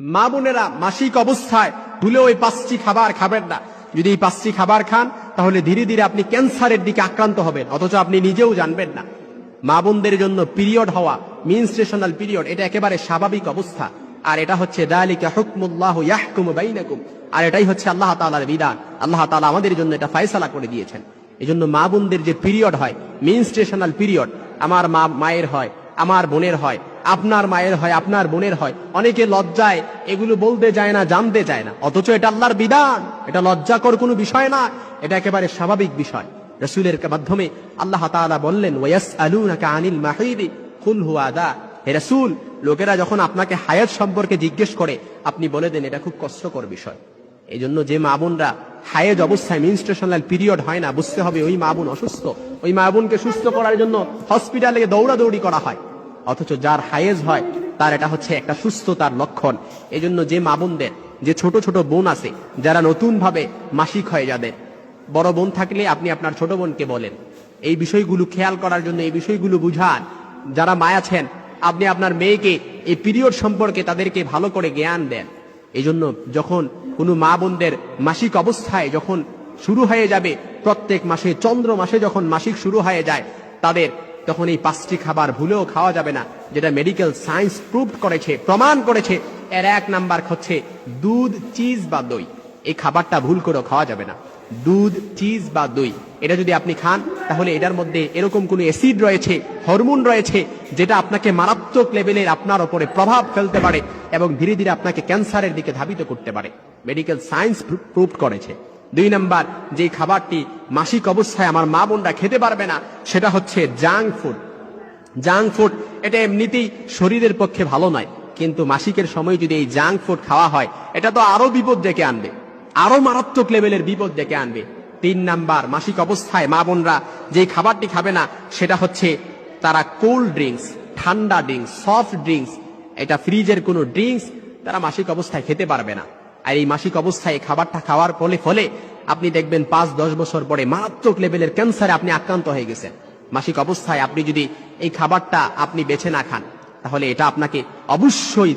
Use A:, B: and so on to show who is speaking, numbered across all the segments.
A: মা বোনেরা মাসিক অবস্থায় ভুলেও ওই 5টি খাবার খাবেন না। যদি এই 5টি খাবার খান তাহলে ধীরে ধীরে আপনি ক্যান্সারের দিকে আক্রান্ত হবেন, অথচ আপনি নিজেও জানবেন না। মা বোনদের জন্য পিরিয়ড হওয়া, মেনস্ট্রুয়েশনাল পিরিয়ড, এটা একেবারে স্বাভাবিক অবস্থা। আর এটা হচ্ছে যালিকা হুকমুল্লাহ ইয়াহকুমু বাইনাকুম, আর এটাই হচ্ছে আল্লাহ তাআলার বিধান। আল্লাহ তাআলা আমাদের জন্য এটা ফয়সালা করে দিয়েছেন। এজন্য মা বোনদের যে পিরিয়ড হয়, মেনস্ট্রুয়েশনাল পিরিয়ড, আমার মায়ের হয়, আমার বোনের হয়, আপনার মায়ের হয়, আপনার বোনের হয়, অনেকে লজ্জায় এগুলো বলতে যায় না, জানতে চায় না, অথচ এটা আল্লাহর বিধান। এটা লজ্জাকর কোনো বিষয় না, এটা একেবারে স্বাভাবিক বিষয়। রাসূলের মাধ্যমে আল্লাহ তাআলা বললেন, ওয়ায়াসআলুনাকা আনিল মাহিদি কুল হুয়া আযা। হে রাসূল, লোকেরা যখন আপনাকে হায়াত সম্পর্কে জিজ্ঞেস করে আপনি বলে দেন এটা খুব কষ্টকর বিষয়। এই জন্য যে মা বোনরা হায়েজ অবস্থায়, মেনস্ট্রুয়েশনাল পিরিয়ড হয় না, বুঝতে হবে ওই মা বোন অসুস্থ। ওই মা বোনকে সুস্থ করার জন্য হসপিটালে দৌড়াদৌড়ি করা হয়, অথচ যার হায়েজ হয় তার এটা হচ্ছে একটা সুস্থতার লক্ষণ। এই জন্য যে মা বোনদের, যে ছোট ছোট বোন আছে যারা নতুন ভাবে মাসিক হয়ে যাদের, বড় বোন থাকলে আপনি আপনার ছোট বোনকে বলেন এই বিষয়গুলো খেয়াল করার জন্য, এই বিষয়গুলো বুঝান। যারা মা আছেন আপনি আপনার মেয়েকে এই পিরিয়ড সম্পর্কে তাদেরকে ভালো করে জ্ঞান দেন। এই জন্য যখন কোনো মা বোনদের মাসিক অবস্থায় যখন শুরু হয়ে যাবে, প্রত্যেক মাসে চন্দ্র মাসে যখন মাসিক শুরু হয়ে যায় তাদের, তখন এই 5টি খাবার ভুলেও খাওয়া যাবে না, যেটা মেডিকেল সায়েন্স প্রুভ করেছে, প্রমাণ করেছে। এর 1 নাম্বার হচ্ছে দুধ, চিজ বা দই। এই খাবারটা ভুল করে খাওয়া যাবে না। দুধ, চিজ বা দই, এটা যদি আপনি খান তাহলে এটার মধ্যে এরকম কোনো অ্যাসিড রয়েছে, হরমোন রয়েছে, যেটা আপনাকে মারাত্মক লেভেলের আপনার উপরে প্রভাব ফেলতে পারে এবং ধীরে ধীরে আপনাকে ক্যান্সারের দিকে ধাবিত করতে পারে। মেডিকেল সায়েন্স প্রুভ করেছে। 2 নাম্বার যে খাবারটি মাসিক অবস্থায় আমার মা বোনরা খেতে পারবে না সেটা হচ্ছে জাঙ্ক ফুড। জাঙ্ক ফুড এটা এমনিতেই শরীরের পক্ষে ভালো নয়, কিন্তু মাসিকের সময় যদি এই জাঙ্ক ফুড খাওয়া হয় এটা তো আরো বিপদ ডেকে আনবে, আরো মারাত্মক লেভেলের বিপদ ডেকে আনবে। 3 নাম্বার মাসিক অবস্থায় মা বোনরা যে খাবারটি খাবে না সেটা হচ্ছে তারা কোল্ড ড্রিঙ্কস, ঠান্ডা ড্রিঙ্কস, সফট ড্রিঙ্কস, এটা ফ্রিজের কোনো ড্রিঙ্কস তারা মাসিক অবস্থায় খেতে পারবে না। আর এই মাসিক অবস্থায় খাবারটা খাওয়ার ফলে আপনি দেখবেন 5-10 বছর পরে মারাত্মক লেভেলের ক্যান্সারে আপনি আক্রান্ত হয়ে গেছেন। মাসিক অবস্থায় আপনি যদি এই খাবারটা আপনি বেছে না খান তাহলে এটা আপনাকে অবশ্যই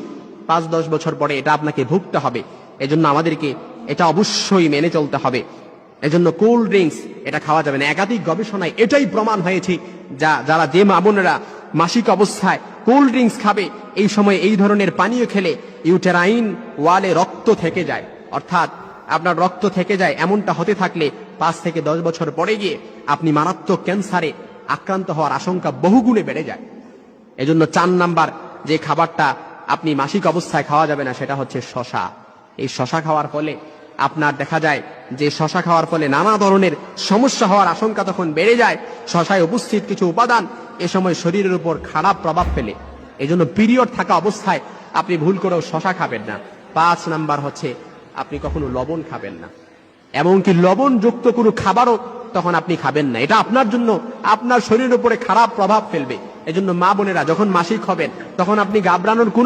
A: 5-10 বছর পরে এটা আপনাকে ভুগতে হবে। এজন্য আমাদেরকে এটা অবশ্যই মেনে চলতে হবে। এজন্য কোল্ড ড্রিঙ্কস এটা খাওয়া যাবে না। একাধিক গবেষণায় এটাই প্রমাণ হয়েছে, যারা যে মা বোনেরা মাসিক অবস্থায় কোল্ড ড্রিঙ্কস খাবে, এই সময় এই ধরনের পানীয় খেলে ইউটেরাইন ওয়ালে রক্ত থেকে যায়, অর্থাৎ আপনার রক্ত থেকে যায়। এমনটা হতে থাকলে 5 থেকে 10 বছর পরে গিয়ে আপনি মারাত্মক ক্যান্সারে আক্রান্ত হওয়ার আশঙ্কা বহুগুণে বেড়ে যায়। এজন্য 4 নাম্বার যে খাবারটা আপনি মাসিক অবস্থায় খাওয়া যাবে না সেটা হচ্ছে শশা। এই শশা খাওয়ার ফলে আপনার দেখা যায় যে শশা খাওয়ার ফলে নানা ধরনের সমস্যা হওয়ার আশঙ্কা তখন বেড়ে যায়। শশায় উপস্থিত কিছু উপাদান এ সময় শরীরের উপর খারাপ প্রভাব ফেলে। এজন্য পিরিয়ড থাকা অবস্থায় আপনি ভুল করেও শশা খাবেন না। 5 নাম্বার হচ্ছে আপনি কখনো লবণ খাবেন না, এমনকি লবণযুক্ত কোনো খাবারও তখন আপনি খাবেন না। এটা আপনার জন্য, আপনার শরীরের উপরে খারাপ প্রভাব ফেলবে। এজন্য মা বোনেরা যখন মাসিক হবেন তখন আপনি ঘাবড়ানোর কোনো